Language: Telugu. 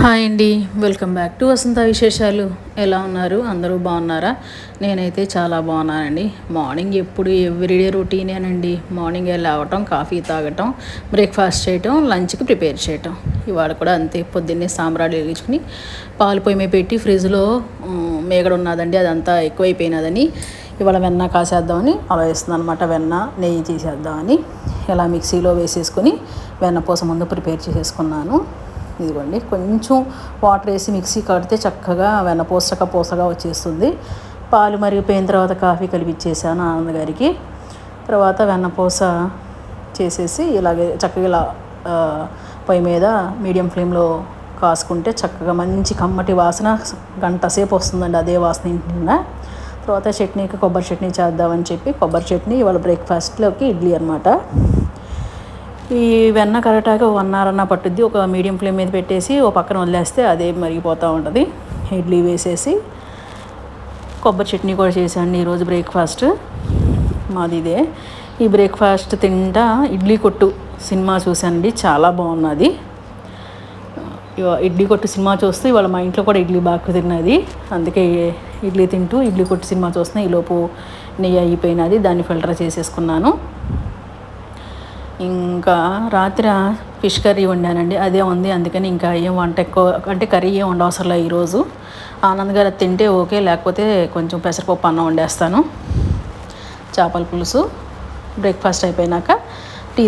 హాయ్ అండి, వెల్కమ్ బ్యాక్ టు వసంత విశేషాలు. ఎలా ఉన్నారు? అందరూ బాగున్నారా? నేనైతే చాలా బాగున్నానండి. మార్నింగ్ ఎప్పుడు ఎవ్రీడే రొటీనేనండి. మార్నింగ్ లేవటం, కాఫీ తాగటం, బ్రేక్ఫాస్ట్ చేయటం, లంచ్కి ప్రిపేర్ చేయటం. ఇవాళ కూడా అంతే. పొద్దున్నే సాంబ్రాలు వెలిగించుకుని పాలు పొయ్యి మీద పెట్టి ఫ్రిడ్జ్లో మేగడ ఉన్నదండి, అదంతా ఎక్కువైపోయినదని ఇవాళ వెన్న కాసేద్దామని ఆలోచిస్తున్నాను అనమాట. వెన్న నెయ్యి తీసేద్దామని ఇలా మిక్సీలో వేసేసుకొని వెన్నపూస ముందు ప్రిపేర్ చేసేసుకున్నాను. ఇదిగోండి, కొంచెం వాటర్ వేసి మిక్సీ కడితే చక్కగా వెన్న పూసగా వచ్చేస్తుంది. పాలు మరిగిపోయిన తర్వాత కాఫీ కలిపిచ్చేసాను ఆనంద్ గారికి. తర్వాత వెన్నపూస చేసేసి ఇలాగే చక్కగా ఇలా పొయ్యి మీద మీడియం ఫ్లేమ్లో కాసుకుంటే చక్కగా మంచి కమ్మటి వాసన గంట సేపు వస్తుందండి. అదే వాసన ఇంటినిండా. తర్వాత చట్నీకి కొబ్బరి చట్నీ చేద్దామని చెప్పి కొబ్బరి చట్నీ ఇవాళ బ్రేక్ఫాస్ట్లోకి ఇడ్లీ అనమాట. ఈ వెన్న కరటాక 1 hour అన్న పట్టుద్ది. ఒక మీడియం ఫ్లేమ్ మీద పెట్టేసి ఓ పక్కన వదిలేస్తే అదే మరిగిపోతూ ఉంటుంది. ఇడ్లీ వేసేసి కొబ్బరి చట్నీ కూడా చేశాను ఈరోజు బ్రేక్ఫాస్ట్ మాది ఇదే. ఈ బ్రేక్ఫాస్ట్ తింటా ఇడ్లీ కొట్టు సినిమా చూశానండి, చాలా బాగున్నది. ఇడ్లీ కొట్టు సినిమా చూస్తూ ఇవాళ మా ఇంట్లో కూడా ఇడ్లీ బాగా తిన్నది. అందుకే ఇడ్లీ తింటూ ఇడ్లీ కొట్టు సినిమా చూస్తున్నా. ఈలోపు నెయ్యి అయిపోయినది, దాన్ని ఫిల్టర్ చేసేసుకున్నాను. ఇంకా రాత్రి ఫిష్ కర్రీ వండానండి, అదే ఉంది. అందుకని ఇంకా ఏం వంట ఎక్కువ అంటే కర్రీ ఏం వండవసరంలే ఈరోజు. ఆనంద్ గారు తింటే ఓకే, లేకపోతే కొంచెం పెసరపప్పు అన్నం వండేస్తాను. చేపల పులుసు బ్రేక్ఫాస్ట్ అయిపోయినాక టీ